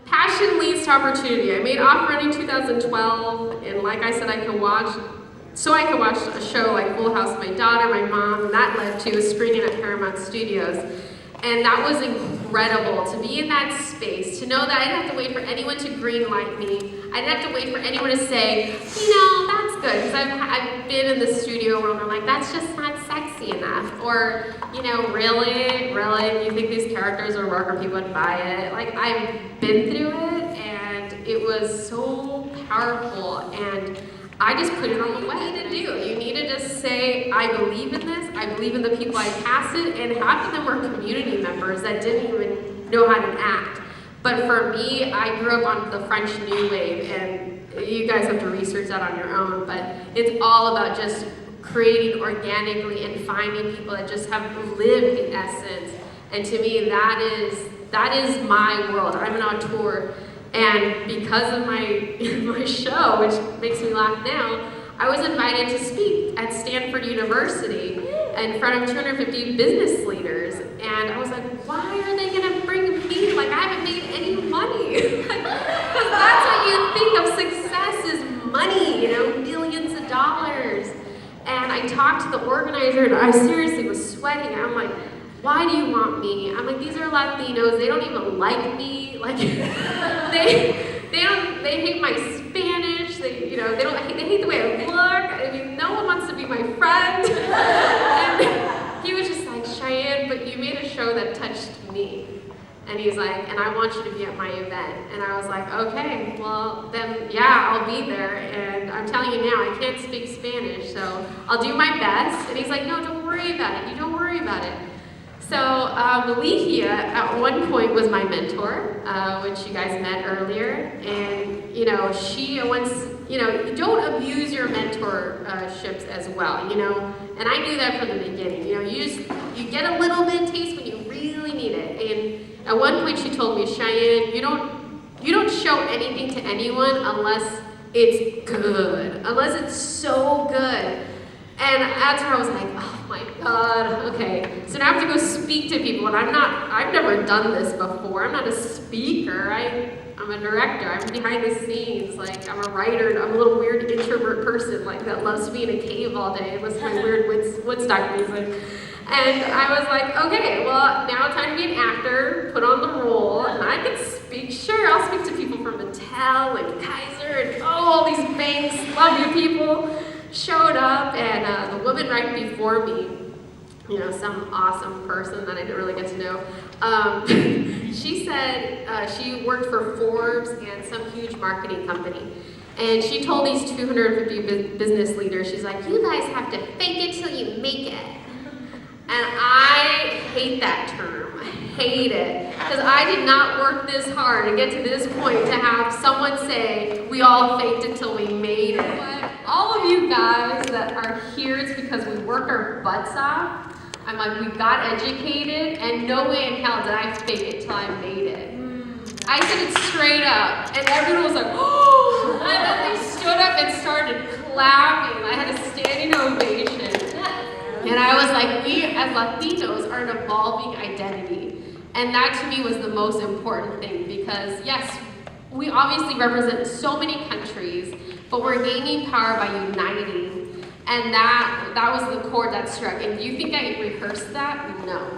passion leads to opportunity. I made Off Running 2012, and like I said, I could watch a show like Full House with my daughter, my mom, and that led to a screening at Paramount Studios. And that was incredible to be in that space, to know that I didn't have to wait for anyone to green light me. I didn't have to wait for anyone to say, that's good, because I've been in the studio where I'm like, that's just not sexy enough. Or, really, you think these characters are work or people would buy it? Like, I've been through it, and it was so powerful, and I just put it on the way to do. You need to just say, I believe in this, I believe in the people I casted, and half of them were community members that didn't even know how to act. But for me, I grew up on the French New Wave, and you guys have to research that on your own, but it's all about just creating organically and finding people that just have lived the essence. And to me, that is my world. I'm an auteur. And because of my show, which makes me laugh now, I was invited to speak at Stanford University in front of 250 business leaders. And I was like, why are they gonna bring me? Like, I haven't made any money. Because that's what you think of success is money, millions of dollars. And I talked to the organizer, and I seriously was sweating. I'm like, why do you want me? I'm like, these are Latinos, they don't even like me. Like, they hate my Spanish, they hate the way I look. I mean, no one wants to be my friend. And he was just like, Cheyenne, but you made a show that touched me. And he's like, and I want you to be at my event. And I was like, okay, well then, yeah, I'll be there. And I'm telling you now, I can't speak Spanish, so I'll do my best. And he's like, no, don't worry about it. You don't worry about it. So Ligia at one point was my mentor, which you guys met earlier. And, she once, don't abuse your mentorships as well, And I knew that from the beginning. You get a little bit of taste when you really need it. And at one point she told me, Cheyenne, you don't show anything to anyone unless it's good, unless it's so good. And that's where I was like, oh my God, okay. So now I have to go speak to people, and I've never done this before. I'm not a speaker, I'm a director, I'm behind the scenes, like I'm a writer, and I'm a little weird introvert person, like that loves to be in a cave all day, listen to my weird Woodstock music. And I was like, okay, well, now it's time to be an actor, put on the role, and I can speak, sure, I'll speak to people from Montiel and Kaiser, and all these banks, love you people. Showed up, and the woman right before me, some awesome person that I didn't really get to know, she said she worked for Forbes and some huge marketing company. And she told these 250 business leaders, she's like, you guys have to fake it till you make it. And I hate that term. I hate it. Because I did not work this hard to get to this point to have someone say, we all faked it till we made it. But all of you guys that are here, it's because we worked our butts off. I'm like, we got educated, and no way in hell did I fake it till I made it. I said it straight up, and everyone was like, oh! And then they stood up and started clapping. I had a standing ovation. And I was like, we as Latinos are an evolving identity. And that to me was the most important thing, because yes, we obviously represent so many countries, but we're gaining power by uniting. And that was the chord that struck. And do you think I rehearsed that? No.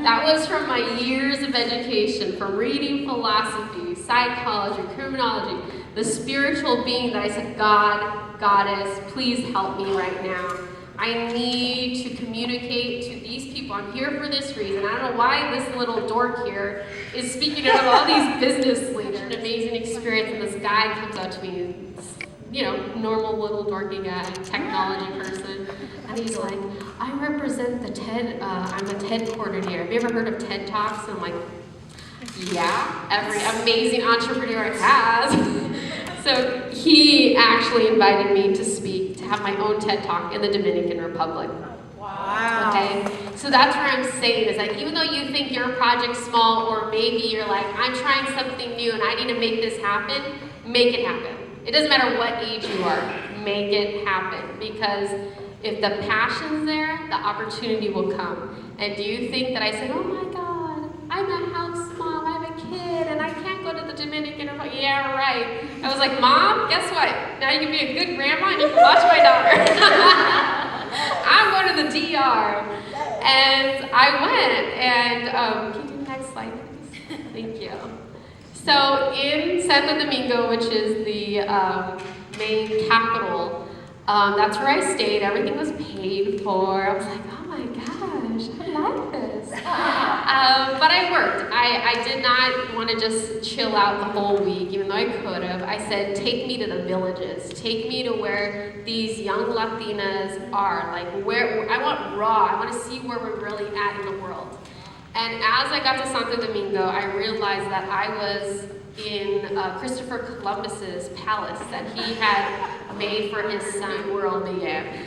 That was from my years of education, from reading philosophy, psychology, criminology, the spiritual being that I said, God, Goddess, please help me right now. I need to communicate to these people. I'm here for this reason. I don't know why this little dork here is speaking out of all these business leaders. An amazing experience, and this guy comes up to me, normal little dorky guy, technology person, and he's like, I represent the TED, I'm a TED coordinator. Have you ever heard of TED Talks? And I'm like, yeah, every amazing entrepreneur has. So he actually invited me to speak, to have my own TED Talk in the Dominican Republic. Wow. Okay, so that's what I'm saying, is like, even though you think your project's small, or maybe you're like, I'm trying something new and I need to make this happen, make it happen. It doesn't matter what age you are, make it happen. Because if the passion's there, the opportunity will come. And do you think that I said, oh my God, I'm a house mom, I have a kid, and I can't go to the Dominican Republic? Yeah, right. I was like, Mom, guess what? Now you can be a good grandma and you can watch my daughter. I'm going to the DR. And I went, and can you do the next slide, please? Thank you. So in Santo Domingo, which is the main capital, that's where I stayed. Everything was paid for. I was like, oh my gosh, I like this. But I worked. I did not want to just chill out the whole week, even though I could have. I said, take me to the villages. Take me to where these young Latinas are. Like, where I want raw. I want to see where we're really at in the world. And as I got to Santo Domingo, I realized that I was in Christopher Columbus's palace that he had made for his son, world began.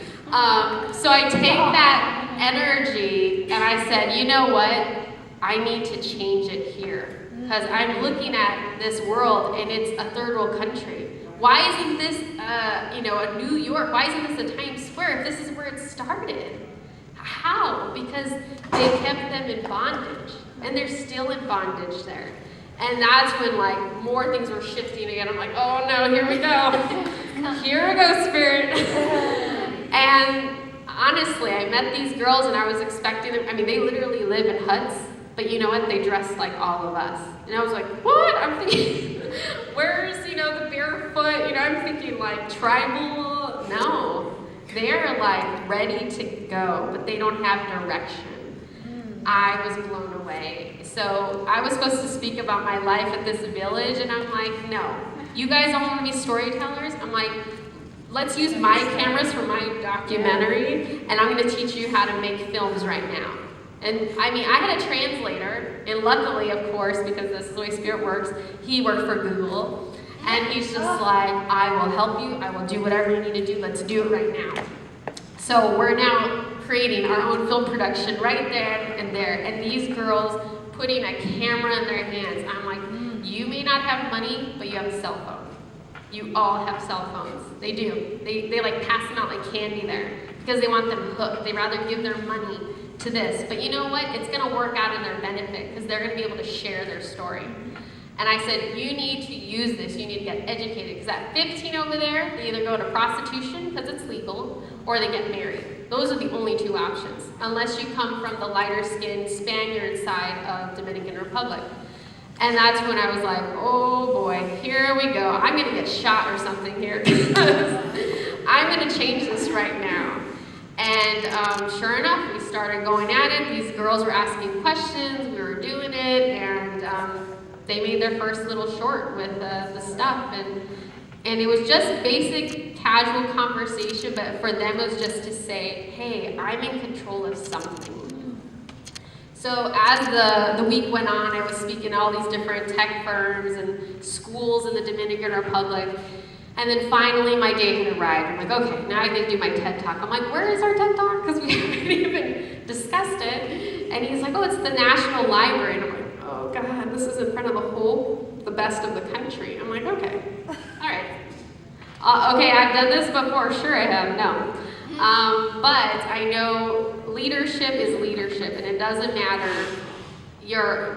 So I take that energy and I said, you know what? I need to change it here. Because I'm looking at this world and it's a third world country. Why isn't this, a New York? Why isn't this a Times Square if this is where it started? How? Because they kept them in bondage. And they're still in bondage there. And that's when like more things were shifting again. I'm like, oh no, here we go. Here we go, Spirit. And honestly, I met these girls and I was expecting them. I mean, they literally live in huts, but you know what? They dress like all of us. And I was like, what? I'm thinking, where's, the barefoot? I'm thinking like tribal. No, they're like ready to go, but they don't have direction. I was blown away. So I was supposed to speak about my life at this village, and I'm like, no. You guys all want to be storytellers? I'm like, let's use my cameras for my documentary, and I'm going to teach you how to make films right now. And I mean, I had a translator, and luckily, of course, because this is the way Spirit works, he worked for Google, and he's just like, I will help you, I will do whatever you need to do, let's do it right now. So we're now creating our own film production right there, and these girls putting a camera in their hands. I'm like, you may not have money, but you have a cell phone. You all have cell phones. They do. They like pass them out like candy there because they want them hooked. They rather give their money to this. But you know what? It's going to work out in their benefit because they're going to be able to share their story. And I said, you need to use this. You need to get educated. Because at 15 over there, they either go to prostitution because it's legal, or they get married. Those are the only two options, unless you come from the lighter-skinned Spaniard side of Dominican Republic. And that's when I was like, oh boy, here we go. I'm going to get shot or something here. I'm going to change this right now. And sure enough, we started going at it. These girls were asking questions. We were doing it. And they made their first little short with the stuff. And it was just basic, casual conversation. But for them, it was just to say, hey, I'm in control of something. So as the week went on, I was speaking to all these different tech firms and schools in the Dominican Republic. And then finally my day had arrived. I'm like, okay, now I get to do my TED Talk. I'm like, where is our TED Talk? Because we haven't even discussed it. And he's like, oh, it's the National Library. And I'm like, oh God, this is in front of the best of the country. I'm like, okay, all right. Okay, I've done this before. Sure I have, no. But I know leadership is leadership, and it doesn't matter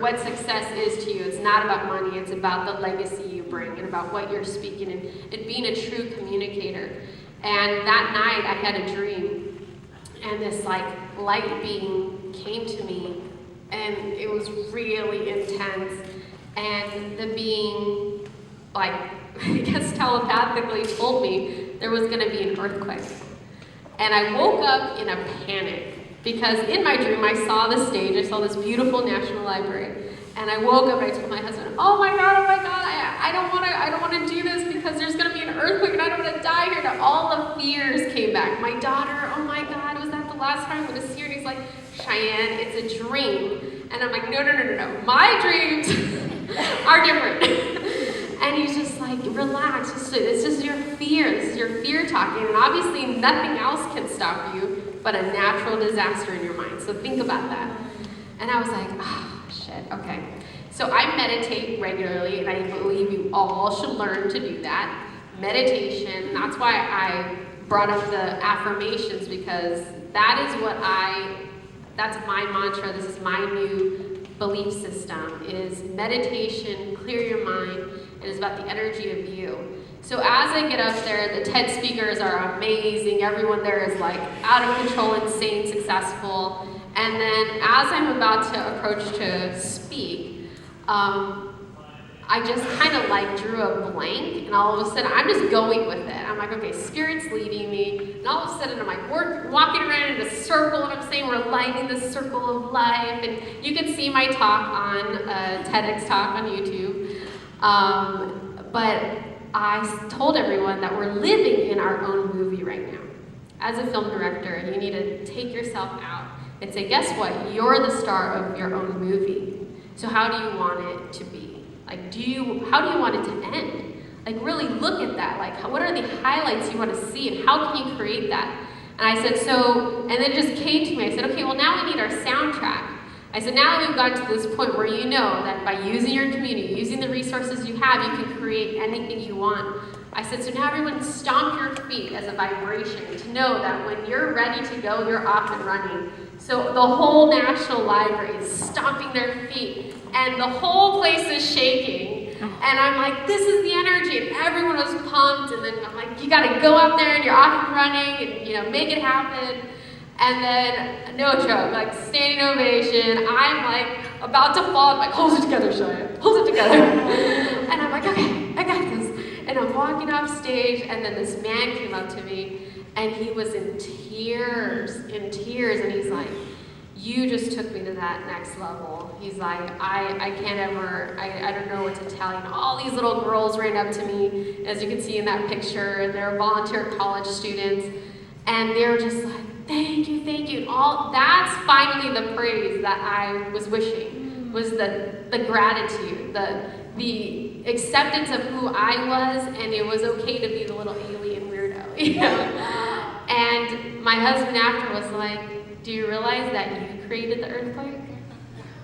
what success is to you. It's not about money, it's about the legacy you bring and about what you're speaking and being a true communicator. And that night I had a dream, and this light being came to me, and it was really intense. And the being, I guess telepathically told me there was going to be an earthquake. And I woke up in a panic because in my dream I saw the stage, I saw this beautiful National Library, and I woke up and I told my husband, oh my God, I don't want to do this because there's going to be an earthquake and I don't want to die here. And all the fears came back. My daughter, oh my God, was that the last time I'm going to see her? And he's like, Cheyenne, it's a dream. And I'm like, no, my dreams are different. And he's just like, relax, this is your fear, this is your fear talking, and obviously nothing else can stop you but a natural disaster in your mind, so think about that. And I was like, oh, shit, okay. So I meditate regularly, and I believe you all should learn to do that. Meditation, that's why I brought up the affirmations, because that is that's my mantra, this is my new belief system is meditation, clear your mind, and it's about the energy of you. So as I get up there, the TED speakers are amazing. Everyone there is like out of control, insane, successful. And then as I'm about to approach to speak, I just kind of like drew a blank, and all of a sudden I'm just going with it. I'm like, okay, Spirit's leading me, and all of a sudden I'm like, we're walking around in a circle, and I'm saying we're lighting the circle of life, and you can see my talk on TEDx talk on YouTube. But I told everyone that we're living in our own movie right now. As a film director, you need to take yourself out and say, guess what? You're the star of your own movie. So how do you want it to be? Like, how do you want it to end? Like, really look at that. Like, what are the highlights you want to see, and how can you create that? And I said, and then it just came to me. I said, okay, well, now we need our soundtrack. I said, now that we've gotten to this point where you know that by using your community, using the resources you have, you can create anything you want. I said, so now everyone stomp your feet as a vibration to know that when you're ready to go, you're off and running. So the whole National Library is stomping their feet, and the whole place is shaking. And I'm like, this is the energy, and everyone was pumped, and then I'm like, you gotta go out there and you're off and running and make it happen. And then, no joke, like standing ovation, I'm like about to fall, I'm like, hold it together, Cheyenne, hold it together. And I'm like, okay, I got this. And I'm walking off stage, and then this man came up to me, and he was in tears, and he's like, you just took me to that next level. He's like, I can't ever, I don't know what to tell you. And all these little girls ran up to me, as you can see in that picture, they're volunteer college students, and they were just like, thank you. And that's finally the praise that I was wishing, was the gratitude, the acceptance of who I was, and it was okay to be the little alien weirdo, you know? And my husband after was like, do you realize that you created the earthquake?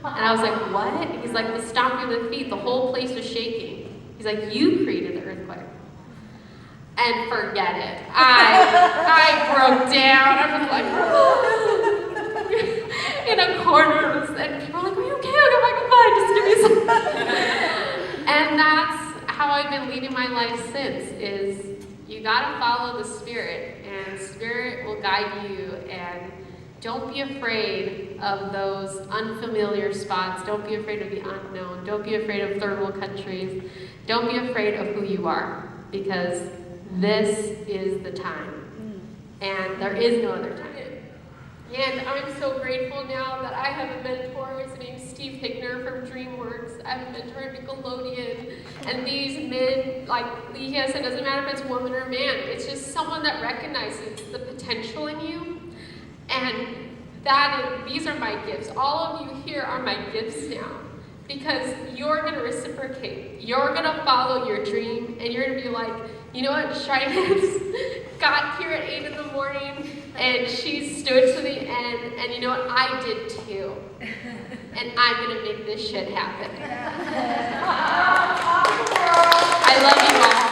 And I was like, what? He's like, the stomping of the feet, the whole place was shaking. He's like, you created the earthquake. And forget it. I broke down. I was like, in a corner, and people were like, are you okay? I'm like, fine, just give me some. And that's how I've been leading my life since, is you gotta follow the Spirit, and Spirit will guide you, and don't be afraid of those unfamiliar spots. Don't be afraid of the unknown. Don't be afraid of third world countries. Don't be afraid of who you are, because this is the time, and there is no other time. And I'm so grateful now that I have a mentor. His name's Steve Hickner from DreamWorks. I have a mentor at Nickelodeon. And these men, like Lee said, it doesn't matter if it's woman or man. It's just someone that recognizes the potential in you. And these are my gifts. All of you here are my gifts now. Because you're going to reciprocate. You're going to follow your dream. And you're going to be like, you know what, Cheyenne's got here at 8 in the morning, and she stood to the end, and you know what, I did too. And I'm going to make this shit happen. I love you all.